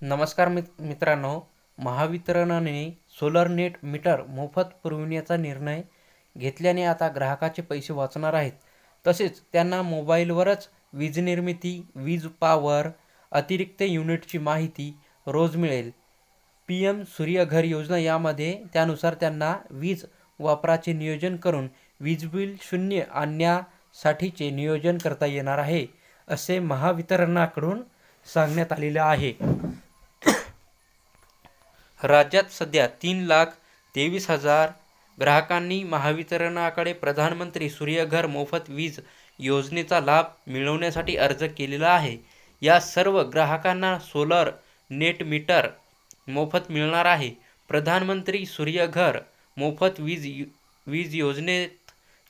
नमस्कार मित्रांनो, महावितरणने सोलर नेट मीटर मोफत पुरविण्याचा निर्णय घेतल्याने आता ग्राहकाचे पैसे वाचणार आहेत. तसेच त्यांना मोबाईलवरच वीज निर्मिती, वीज पॉवर, अतिरिक्त युनिटची माहिती रोज मिळेल. PM सूर्यघर योजना यामध्ये त्यानुसार त्यांना वीज वापराचे नियोजन करून वीज बिल शून्य आणण्यासाठीचे नियोजन करता येणार आहे, असे महावितरणकडून सांगण्यात आलेले आहे. राज्यात सध्या 3,23,000 ग्राहकांनी महावितरणकडे प्रधानमंत्री सूर्यघर मोफत वीज योजनेचा लाभ मिळवण्यासाठी अर्ज केलेला आहे. या सर्व ग्राहकांना सोलर नेट मीटर मोफत मिळणार आहे. प्रधानमंत्री सूर्यघर मोफत वीज योजनेत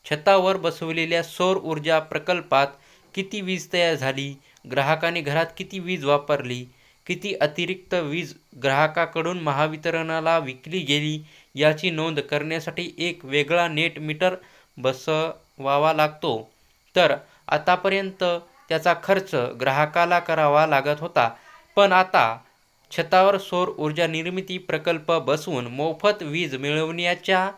छतावर बसवलेल्या सौर ऊर्जा प्रकल्पात किती वीज तयार झाली, ग्राहकांनी घरात किती वीज वापरली, किती अतिरिक्त वीज ग्राहकाकडून महावितरणला विकली गेली याची नोंद करण्यासाठी एक वेगळा नेट मीटर बसवावा लागतो. तर आतापर्यंत त्याचा खर्च ग्राहकाला करावा लागत होता. पण आता छतावर सौर ऊर्जा निर्मिती प्रकल्प बसवून मोफत वीज मिळवण्याच्या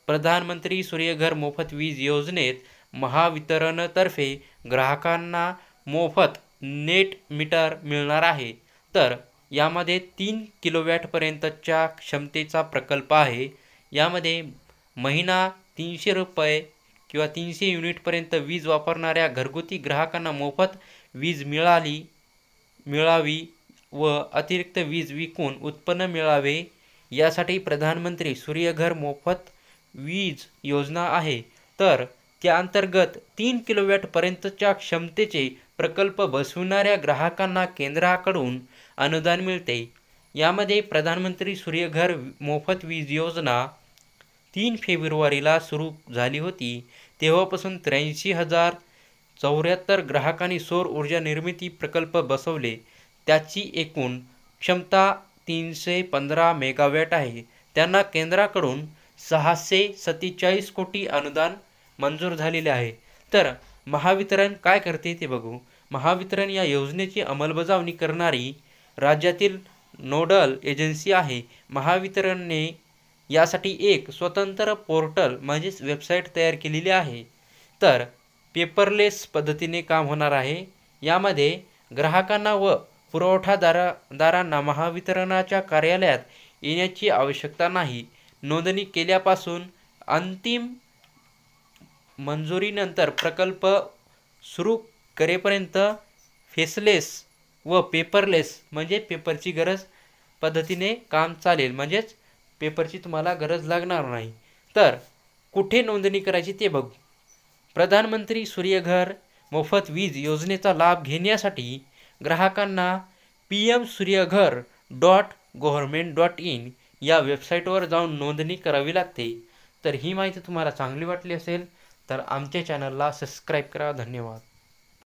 प्रधानमंत्री सूर्यघर मोफत वीज योजनेत महावितरणतर्फे ग्राहकांना मोफत नेट मीटर मिळणार आहे. तर यामध्ये 3 किलोवॅटपर्यंतच्या क्षमतेचा प्रकल्प आहे. यामध्ये महिना 300 रुपये किंवा 300 युनिटपर्यंत वीज वापरणाऱ्या घरगुती ग्राहकांना मोफत वीज मिळावी व अतिरिक्त वीज विकून उत्पन्न मिळावे यासाठी प्रधानमंत्री सूर्यघर मोफत वीज योजना आहे. तर त्या अंतर्गत 3 किलोवॅटपर्यंतच्या क्षमतेचे प्रकल्प बसविणाऱ्या ग्राहकांना केंद्राकडून अनुदान मिळते. यामध्ये प्रधानमंत्री सूर्यघर मोफत वीज योजना 3 फेब्रुवारीला सुरू झाली होती. तेव्हापासून 83,074 ग्राहकांनी सौर ऊर्जा निर्मिती प्रकल्प बसवले. त्याची एकूण क्षमता 315 मेगावॅट आहे. त्यांना केंद्राकडून 647 कोटी अनुदान मंजूर झालेले आहे. तर महावितरण काय करते ते बघू. महावितरण या योजनेची अंमलबजावणी करणारी राज्यातील नोडल एजन्सी आहे. महावितरणने यासाठी एक स्वतंत्र पोर्टल म्हणजेच वेबसाईट तयार केलेली आहे. तर पेपरलेस पद्धतीने काम होणार आहे. यामध्ये ग्राहकांना व पुरवठादारांना महावितरणाच्या कार्यालयात येण्याची आवश्यकता नाही. नोंदणी केल्यापासून अंतिम मंजुरीनंतर प्रकल्प सुरू करेपर्यंत फेसलेस व पेपरलेस म्हणजे पेपरची गरज पद्धतीने काम चालेल. म्हणजेच पेपरची तुम्हाला गरज लागणार नाही. तर कुठे नोंदणी करायची ते बघू. प्रधानमंत्री सूर्यघर मोफत वीज योजनेचा लाभ घेण्यासाठी ग्राहकांना pmsuryaghar.government.in या वेबसाईटवर जाऊन नोंदणी करावी लागते. तर ही माहिती तुम्हाला चांगली वाटली असेल तर आमच्या चॅनलला सबस्क्राईब करा. धन्यवाद.